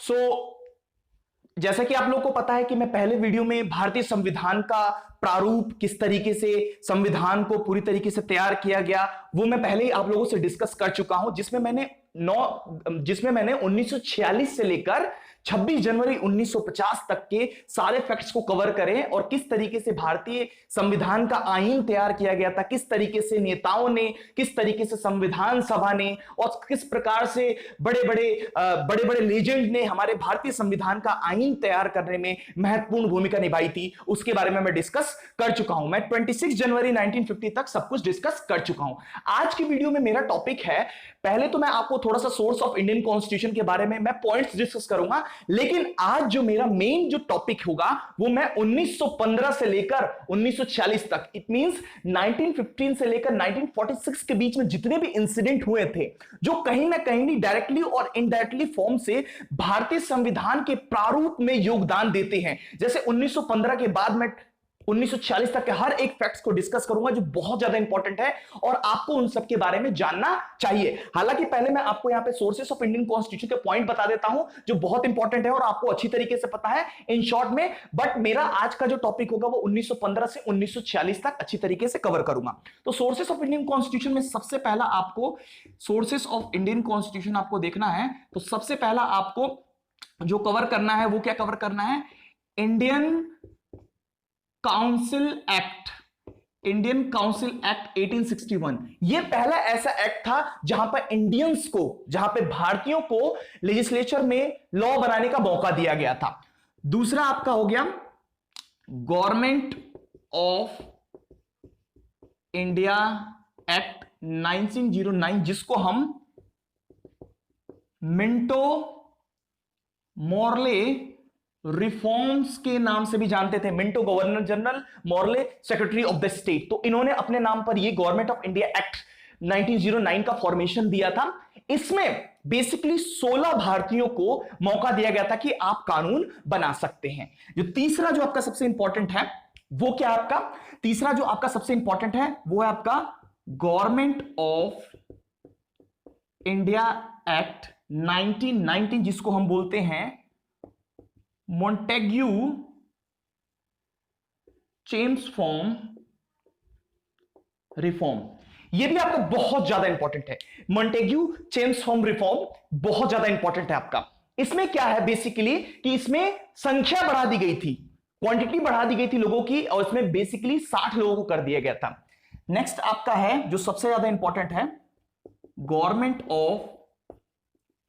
सो जैसा कि आप लोगों को पता है कि मैं पहले वीडियो में भारतीय संविधान का प्रारूप, किस तरीके से संविधान को पूरी तरीके से तैयार किया गया, वो मैं पहले ही आप लोगों से डिस्कस कर चुका हूं, जिसमें मैंने 1946 से लेकर 26 जनवरी 1950 तक के सारे फैक्ट्स को कवर करें और किस तरीके से भारतीय संविधान का आईन तैयार किया गया था, किस तरीके से नेताओं ने, किस तरीके से संविधान सभा ने और किस प्रकार से बड़े बड़े लेजेंड ने हमारे भारतीय संविधान का आईन तैयार करने में महत्वपूर्ण भूमिका निभाई थी, उसके बारे में मैं डिस्कस कर चुका हूं। मैं 26 जनवरी 1950 तक सब कुछ डिस्कस कर चुका हूं। आज की वीडियो में मेरा टॉपिक है, पहले तो मैं आपको थोड़ा सा सोर्स ऑफ इंडियन कॉन्स्टिट्यूशन के बारे में मैं पॉइंट्स डिस्कस करूंगा, लेकिन आज जो मेरा मेन जो टॉपिक होगा वो मैं 1915 से लेकर 1946 तक, इट मींस 1915 से लेकर 1946 के बीच में जितने भी इंसिडेंट हुए थे, जो कहीं ना कहीं डायरेक्टली और इनडायरेक्टली फॉर्म से भारतीय संविधान के प्रारूप में योगदान देते हैं। जैसे 1915 के बाद मैं 1946 तक के हर एक फैक्ट्स को डिस्कस करूंगा जो बहुत ज्यादा इंपॉर्टेंट है और आपको उन सब के बारे में जानना चाहिए। हालांकि पहले मैं आपको यहां पे सोर्सेस ऑफ इंडियन कॉन्स्टिट्यूशन के पॉइंट बता देता हूं जो बहुत इंपॉर्टेंट है और आपको अच्छी तरीके से पता है इन शॉर्ट में, बट मेरा आज का जो टॉपिक होगा वो 1915 से 1946 तक अच्छी तरीके से कवर करूंगा। तो सोर्सेस ऑफ इंडियन कॉन्स्टिट्यूशन में सबसे पहला आपको सोर्सेस ऑफ इंडियन कॉन्स्टिट्यूशन आपको देखना है, तो सबसे पहला आपको जो कवर करना है वो क्या कवर करना है, Indian council act, Indian council act 1861। यह पहला ऐसा एक्ट था जहां पर इंडियंस को, जहां पे भारतीयों को लेजिस्लेचर में लॉ बनाने का मौका दिया गया था। दूसरा आपका हो गया गवर्नमेंट ऑफ इंडिया एक्ट 1909, जिसको हम मिंटो मॉर्ले रिफॉर्म्स के नाम से भी जानते थे। Minto governor general, Morley secretary of the state. तो इन्होंने अपने नाम पर ये गवर्नमेंट ऑफ इंडिया एक्ट 1909 का फॉर्मेशन दिया था। इसमें बेसिकली 16 भारतीयों को मौका दिया गया था कि आप कानून बना सकते हैं। जो तीसरा जो आपका सबसे इंपॉर्टेंट है वो क्या, आपका तीसरा जो आपका सबसे इंपॉर्टेंट है वो है आपका गवर्नमेंट ऑफ इंडिया एक्ट 1919, जिसको हम बोलते हैं मॉन्टेग्यू चेम्सफोर्ड रिफॉर्म। यह भी आपका बहुत ज्यादा इंपॉर्टेंट है। मॉन्टेग्यू चेम्सफोर्ड रिफॉर्म बहुत ज्यादा इंपॉर्टेंट है आपका। इसमें क्या है बेसिकली कि इसमें संख्या बढ़ा दी गई थी, क्वांटिटी बढ़ा दी गई थी लोगों की, और इसमें बेसिकली 60 लोगों को कर दिया गया था। नेक्स्ट आपका है जो सबसे ज्यादा इंपॉर्टेंट है, गवर्नमेंट ऑफ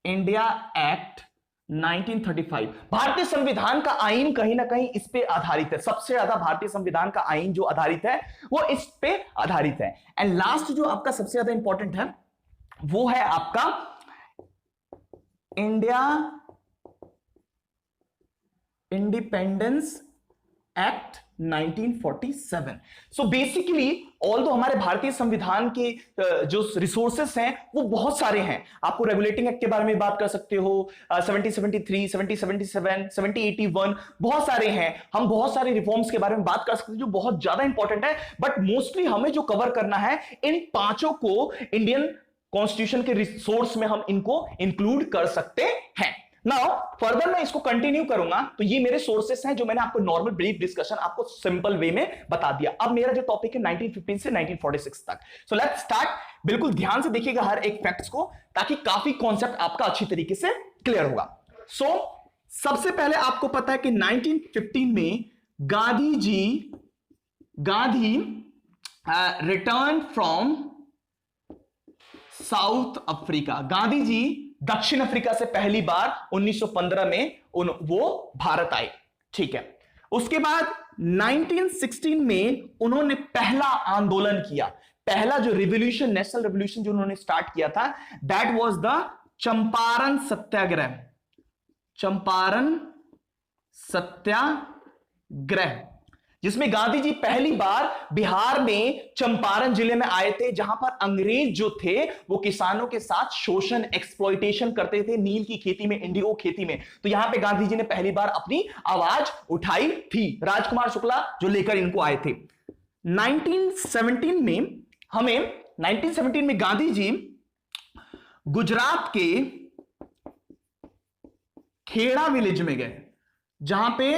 इंडिया एक्ट 1935। भारतीय संविधान का आईन कहीं ना कहीं इस पे आधारित है। सबसे ज्यादा भारतीय संविधान का आईन जो आधारित है वो इस पे आधारित है। एंड लास्ट जो आपका सबसे ज्यादा इंपॉर्टेंट है वो है आपका India independence act 1947। So basically although हमारे भारतीय संविधान के जो रिसोर्सेस हैं वो बहुत सारे हैं। आपको रेगुलेटिंग एक्ट के बारे में बात कर सकते हो, 7073, 7077, 7081, बहुत सारे हैं। हम बहुत सारे रिफॉर्म्स के बारे में बात कर सकते हैं जो बहुत ज्यादा इंपॉर्टेंट है, बट मोस्टली हमें जो कवर करना है इन पांचों को इंडियन कॉन्स्टिट्यूशन के रिसोर्स में हम इनको इंक्लूड कर सकते हैं। नाउ फर्दर मैं इसको कंटिन्यू करूंगा, तो ये मेरे सोर्सेस हैं जो मैंने आपको नॉर्मल ब्रीफ डिस्कशन आपको सिंपल वे में बता दिया। अब मेरा जो टॉपिक है 1915 से 1946 तक। So let's start. बिल्कुल ध्यान से देखिएगा हर एक फैक्ट्स को, ताकि काफी कॉन्सेप्ट आपका अच्छी तरीके से क्लियर होगा। सो सबसे पहले आपको पता है कि 1915 में Gandhi return from South Africa. Gandhi ji दक्षिण अफ्रीका से पहली बार 1915 में वो भारत आए, ठीक है। उसके बाद 1916 में उन्होंने पहला आंदोलन किया, पहला जो रिवॉल्यूशन, नेशनल रिवॉल्यूशन जो उन्होंने स्टार्ट किया था, दैट वाज द चंपारण सत्याग्रह। चंपारण सत्याग्रह, जिसमें गांधी जी पहली बार बिहार में चंपारण जिले में आए थे, जहां पर अंग्रेज जो थे वो किसानों के साथ शोषण, एक्सप्लॉइटेशन करते थे नील की खेती में, इंडिगो खेती में। तो यहां पे गांधी जी ने पहली बार अपनी आवाज उठाई थी, राजकुमार शुक्ला जो लेकर इनको आए थे। 1917 में गांधी जी गुजरात के खेड़ा विलेज में गए, जहां पे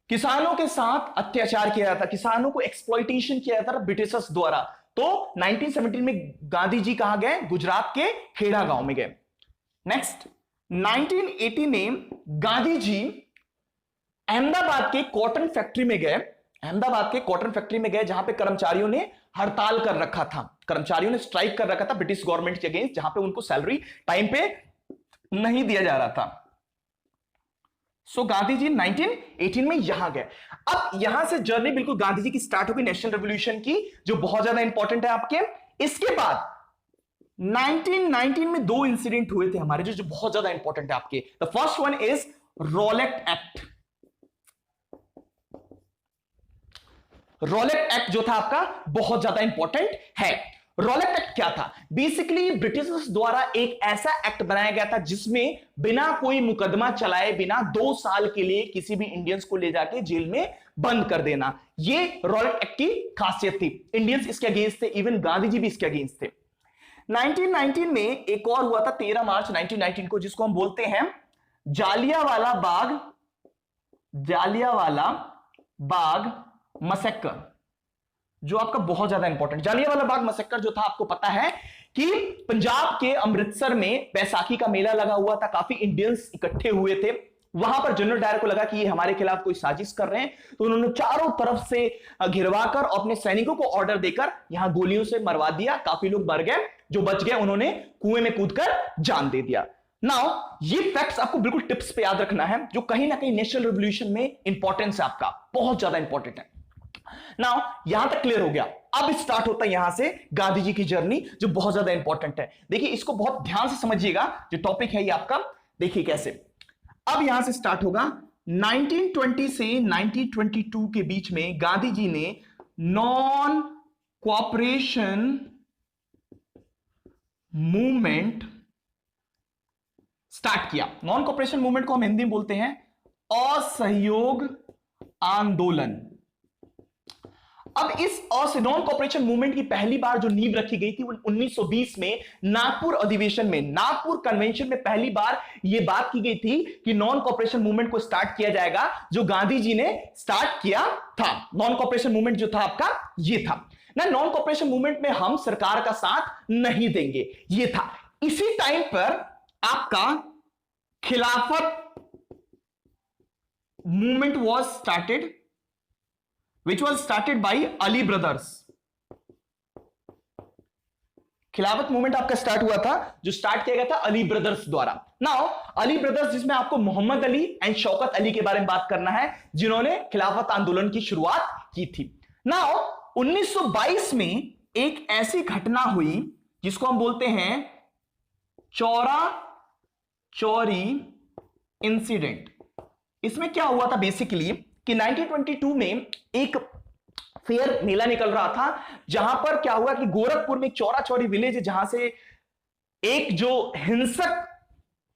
किसानों के साथ अत्याचार किया जाता, किसानों को एक्सप्लॉइटेशन किया जाता था ब्रिटिशर्स द्वारा। तो 1917 में गांधी जी कहां गए? गुजरात के खेड़ा गांव में गए। नेक्स्ट 1980 में गांधी जी अहमदाबाद के कॉटन फैक्ट्री में गए, अहमदाबाद के कॉटन फैक्ट्री में गए जहां पे कर्मचारियों ने हड़ताल कर रखा था, कर्मचारियों ने स्ट्राइक कर रखा था ब्रिटिश गवर्नमेंट के अगेंस्ट, जहां पे उनको सैलरी टाइम पे नहीं दिया जा रहा था। सो गांधी जी 1918 में यहां गए। अब यहां से जर्नी बिल्कुल गांधी जी की स्टार्ट होगी नेशनल रेवोल्यूशन की, जो बहुत ज्यादा इंपॉर्टेंट है आपके। इसके बाद 1919 में दो इंसिडेंट हुए थे हमारे जो बहुत ज्यादा इंपॉर्टेंट है आपके। The first one is Rowlatt act. Rowlatt act जो था आपका बहुत ज्यादा इंपॉर्टेंट है। रॉलेट एक्ट क्या था? बेसिकली ब्रिटिशर्स द्वारा एक ऐसा एक्ट बनाया गया था जिसमें बिना कोई मुकदमा चलाए, बिना 2 साल के लिए किसी भी इंडियंस को ले जाके जेल में बंद कर देना, ये रॉलेट एक्ट की खासियत थी। इंडियंस इसके अगेंस्ट थे, इवन गांधी जी भी इसके अगेंस्ट थे। 1919 में एक और हुआ था 13 मार्च 1919 को, जिसको हम बोलते हैं जालियांवाला बाग मैसेकर, जो आपका बहुत ज्यादा इंपॉर्टेंट। जालियांवाला बाग मैसेकर जो था, आपको पता है कि पंजाब के अमृतसर में बैसाखी का मेला लगा हुआ था, काफी इंडियंस इकट्ठे हुए थे। वहां पर जनरल डायर को लगा कि ये हमारे खिलाफ कोई साजिश कर रहे हैं, तो उन्होंने चारों तरफ से घिरवाकर और अपने सैनिकों को ऑर्डर देकर यहां गोलियों से मरवा दिया। काफी लोग मर गए, जो बच गए उन्होंने कुएं में कूदकर जान दे दिया। नाउ ये फैक्ट्स आपको बिल्कुल टिप्स पे याद रखना है, जो कहीं ना कहीं नेशनल रेवोल्यूशन में इंपॉर्टेंस है आपका, बहुत ज्यादा इंपॉर्टेंट है। नाउ यहां तक क्लियर हो गया। अब स्टार्ट होता है यहां से गांधी जी की जर्नी, जो बहुत ज्यादा इंपॉर्टेंट है। देखिए इसको बहुत ध्यान से समझिएगा, जो टॉपिक है ये आपका। देखिए कैसे अब यहां से स्टार्ट होगा। 1920 से 1922 के बीच में गांधी जी ने नॉन कोऑपरेशन मूवमेंट स्टार्ट किया। नॉन कोऑपरेशन मूवमेंट को हम हिंदी में बोलते हैं असहयोग आंदोलन। अब इस नॉन कोऑपरेशन मूवमेंट की पहली बार जो नींव रखी गई थी 1920 में नागपुर अधिवेशन में, नागपुर कन्वेंशन में पहली बार यह बात की गई थी कि नॉन कोऑपरेशन मूवमेंट को स्टार्ट किया जाएगा, जो गांधी जी ने स्टार्ट किया था। नॉन कोऑपरेशन मूवमेंट जो था आपका ये था ना, नॉन कोऑपरेशन मूवमेंट में हम सरकार का साथ नहीं देंगे, ये था। इसी टाइम पर आपका खिलाफत movement was started, which was started by Ali brothers. खिलाफत मूवमेंट आपका स्टार्ट हुआ था, जो स्टार्ट किया गया था अली ब्रदर्स द्वारा। नाउ अली ब्रदर्स, जिसमें आपको मोहम्मद अली एंड शौकत अली के बारे में बात करना है, जिन्होंने खिलाफत आंदोलन की शुरुआत की थी। नाउ 1922 में एक ऐसी घटना हुई जिसको हम बोलते हैं चौरा चौरी इंसिडेंट। इसमें क्या हुआ था बेसिकली कि 1922 में एक फेयर मेला निकल रहा था, जहां पर क्या हुआ कि गोरखपुर में एक चौरा चौरी विलेज है, जहां से एक जो हिंसक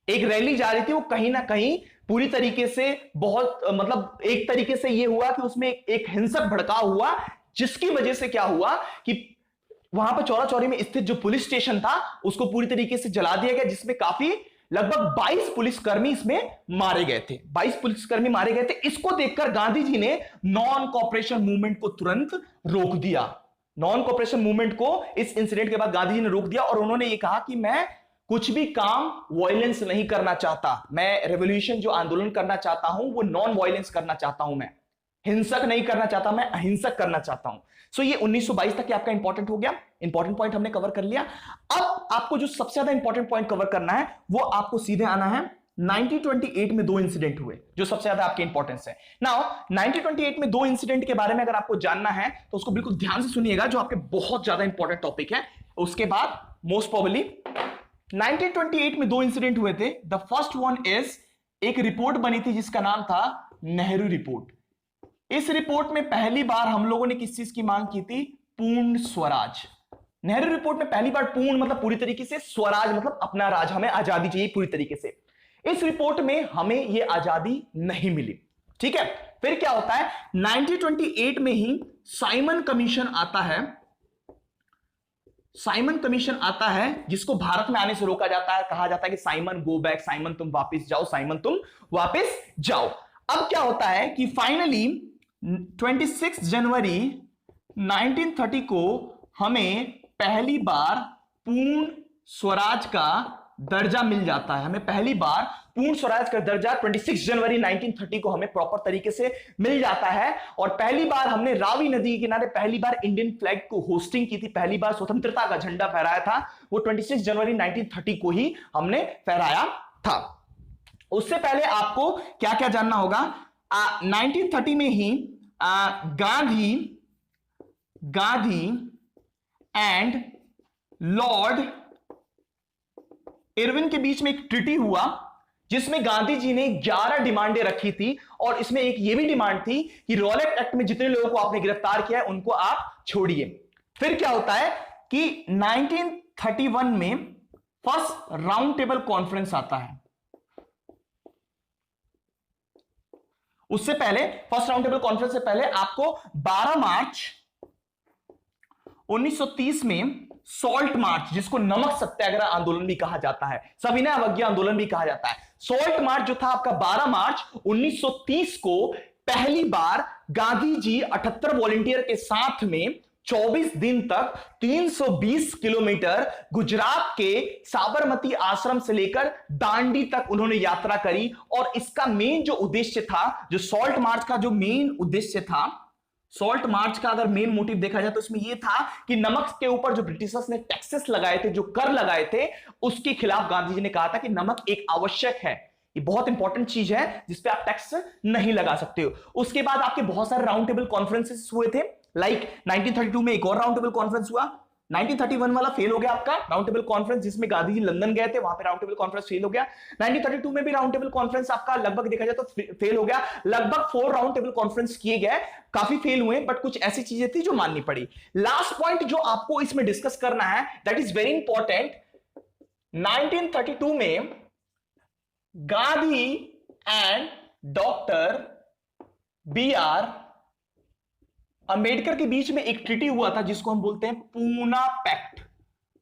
एक रैली जा रही थी, वो कहीं ना कहीं पूरी तरीके से बहुत मतलब एक तरीके से ये हुआ कि उसमें एक हिंसक भड़काव हुआ, जिसकी वजह से क्या हुआ कि वहां पर चौरा चौरी में स्थित जो पुलिस स्टेशन था उसको पूरी तरीके से जला दिया गया, जिसमें काफी लगभग 22 पुलिसकर्मी इसमें मारे गए थे। 22 पुलिसकर्मी मारे गए थे। इसको देखकर गांधी जी ने नॉन कोऑपरेशन मूवमेंट को तुरंत रोक दिया। नॉन कोऑपरेशन मूवमेंट को इस इंसिडेंट के बाद गांधी जी ने रोक दिया, और उन्होंने ये कहा कि मैं कुछ भी काम वायलेंस नहीं करना चाहता, मैं रेवोल्यूशन जो आंदोलन करना चाहता हूं वो नॉन वायलेंस करना चाहता हूं, मैं हिंसक नहीं करना चाहता, मैं अहिंसक करना चाहता हूं। सो ये 1922 तक आपका इंपॉर्टेंट हो गया। इंपॉर्टेंट पॉइंट हमने कवर कर लिया। अब आपको जो सबसे ज्यादा इंपॉर्टेंट पॉइंट कवर करना है वो आपको सीधे आना है 1928 में दो इंसिडेंट हुए, जो सबसे ज्यादा आपके इंपॉर्टेंस है। नाउ 1928 में दो इंसिडेंट के बारे में अगर आपको जानना है तो उसको बिल्कुल ध्यान से सुनिएगा, जो आपके बहुत ज्यादा इंपॉर्टेंट टॉपिक है। उसके बाद मोस्ट प्रोबेबली 1928 में दो इंसिडेंट हुए थे। द फर्स्ट वन इज, एक रिपोर्ट बनी थी जिसका नाम था नेहरू रिपोर्ट। इस रिपोर्ट में पहली बार हम लोगों ने किस चीज की मांग की थी? पूर्ण स्वराज। नेहरू रिपोर्ट में पहली बार पूर्ण मतलब पूरी तरीके से, स्वराज मतलब अपना राज, हमें आजादी चाहिए पूरी तरीके से। इस रिपोर्ट में हमें यह आजादी नहीं मिली। ठीक है, फिर क्या होता है 1928 में ही साइमन कमीशन आता है। साइमन कमीशन आता है जिसको भारत में आने से रोका जाता है, कहा जाता है कि साइमन गो बैक, साइमन तुम वापस जाओ, साइमन तुम वापस जाओ। अब क्या होता है कि फाइनली 26 जनवरी 1930 को हमें पहली बार पूर्ण स्वराज का दर्जा मिल जाता है। हमें पहली बार पूर्ण स्वराज का दर्जा 26 जनवरी 1930 को हमें प्रॉपर तरीके से मिल जाता है। और पहली बार हमने रावी नदी के किनारे पहली बार इंडियन फ्लैग को होस्टिंग की थी, पहली बार स्वतंत्रता का झंडा फहराया था, वो 26 जनवरी 1930 को ही हमने फहराया था। उससे पहले आपको क्या क्या जानना होगा, 1930 में ही गांधी एंड लॉर्ड इरविन के बीच में एक ट्रीटी हुआ जिसमें गांधी जी ने 11 डिमांडें रखी थी। और इसमें एक ये भी डिमांड थी कि रॉलेट एक्ट में जितने लोगों को आपने गिरफ्तार किया है उनको आप छोड़िए। फिर क्या होता है कि 1931 में फर्स्ट राउंड टेबल कॉन्फ्रेंस आता है। उससे पहले फर्स्ट राउंड टेबल कॉन्फ्रेंस से पहले आपको 12 मार्च 1930 में सॉल्ट मार्च, जिसको नमक सत्याग्रह आंदोलन भी कहा जाता है, सविनय अवज्ञा आंदोलन भी कहा जाता है, सॉल्ट मार्च जो था आपका 12 मार्च 1930 को पहली बार गांधी जी 78 वॉलंटियर के साथ में 24 दिन तक 320 किलोमीटर गुजरात के साबरमती आश्रम से लेकर दांडी तक उन्होंने यात्रा करी। और इसका मेन जो उद्देश्य था, जो सॉल्ट मार्च का जो मेन उद्देश्य था, सॉल्ट मार्च का अगर मेन मोटिव देखा जाए तो इसमें यह था कि नमक के ऊपर जो ब्रिटिशर्स ने टैक्सेस लगाए थे, जो कर लगाए थे, उसके खिलाफ गांधी जी ने कहा था कि नमक एक आवश्यक है, ये बहुत इंपॉर्टेंट चीज है जिसपे आप टैक्स नहीं लगा सकते हो। उसके बाद आपके बहुत सारे राउंड टेबल कॉन्फ्रेंसेस हुए थे, लाइक 1932 में एक और राउंड टेबल कॉन्फ्रेंस हुआ, 1931 वाला फेल हो गया आपका राउंड टेबल कॉन्फ्रेंस, जिसमें गांधी जी लंदन गए थे, वहां पे राउंड टेबल कॉन्फ्रेंस फेल हो गया। 1932 में भी राउंड टेबल कॉन्फ्रेंस आपका लगभग देखा जाए तो फेल हो गया। लगभग 4 राउंड टेबल कॉन्फ्रेंस किए गए, काफी फेल हुए, बट कुछ ऐसी चीजें थी जो माननी पड़ी। लास्ट पॉइंट जो आपको इसमें डिस्कस करना है, दैट इज वेरी इंपॉर्टेंट, 1932 में Gandhi and doctor BR Ambedkar के बीच में एक ट्रीटी हुआ था जिसको हम बोलते हैं Poona pact,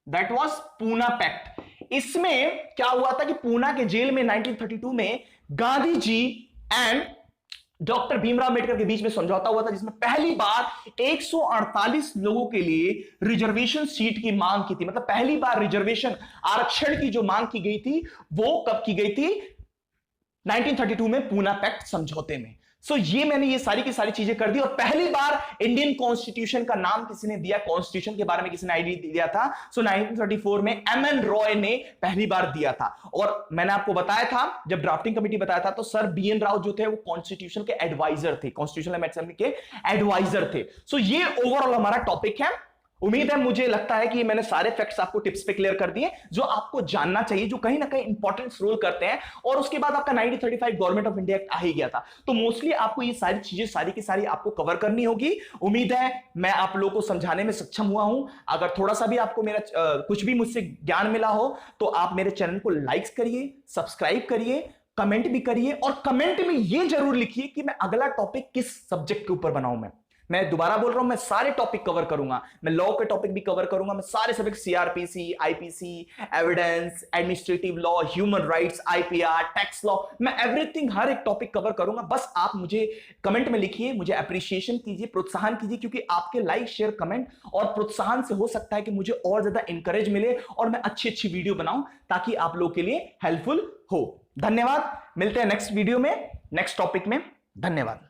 that was Poona pact. इसमें क्या हुआ था कि पूना के जेल में 1932 में गांधी जी एंड डॉक्टर भीमराव अंबेडकर के बीच में समझौता हुआ था, जिसमें पहली बार 148 लोगों के लिए रिजर्वेशन सीट की मांग की थी। मतलब पहली बार रिजर्वेशन आरक्षण की जो मांग की गई थी वो कब की गई थी, 1932 में पूना पैक्ट समझौते में। सो ये मैंने ये सारी की सारी चीजें कर दी। और पहली बार इंडियन कॉन्स्टिट्यूशन का नाम किसी ने दिया, कॉन्स्टिट्यूशन के बारे में किसी ने आइडिया दिया था, सो 1934 में MN रॉय ने पहली बार दिया था। और मैंने आपको बताया था जब ड्राफ्टिंग कमेटी बताया था तो सर BN राव जो थे वो कॉन्स्टिट्यूशन के एडवाइजर थे, कॉन्स्टिट्यूशनल अमेंडमेंट के एडवाइजर थे। सो ये ओवरऑल हमारा टॉपिक है। उम्मीद है, मुझे लगता है कि मैंने सारे फैक्ट्स आपको टिप्स पे क्लियर कर दिए जो आपको जानना चाहिए, जो कहीं ना कहीं इंपॉर्टेंस रोल करते हैं। और उसके बाद आपका 1935 गवर्नमेंट ऑफ इंडिया एक्ट आ ही गया था, तो मोस्टली आपको ये सारी चीजें सारी की सारी आपको कवर करनी होगी। उम्मीद है मैं आप लोगों को समझाने में सक्षम हुआ हूं। अगर थोड़ा सा भी आपको मेरा कुछ भी मुझसे ज्ञान मिला हो तो आप मेरे चैनल को लाइक करिए, सब्सक्राइब करिए, कमेंट भी करिए, और कमेंट में ये जरूर लिखिए कि मैं अगला टॉपिक किस सब्जेक्ट के ऊपर बनाऊं। मैं दोबारा बोल रहा हूं, मैं सारे टॉपिक कवर करूंगा, मैं लॉ के टॉपिक भी कवर करूंगा, मैं सारे subject CRPC, IPC, evidence, administrative law, human rights, IPR, tax law, मैं एवरीथिंग हर एक टॉपिक कवर करूंगा। बस आप मुझे कमेंट में लिखिए, मुझे अप्रिशिएशन कीजिए, प्रोत्साहन कीजिए, क्योंकि आपके लाइक, शेयर, कमेंट और प्रोत्साहन से हो सकता है कि मुझे और ज्यादा इंकरेज मिले और मैं अच्छी अच्छी वीडियो बनाऊं ताकि आप लोगों के लिए हेल्पफुल हो। धन्यवाद, मिलते हैं नेक्स्ट वीडियो में, नेक्स्ट टॉपिक में। धन्यवाद।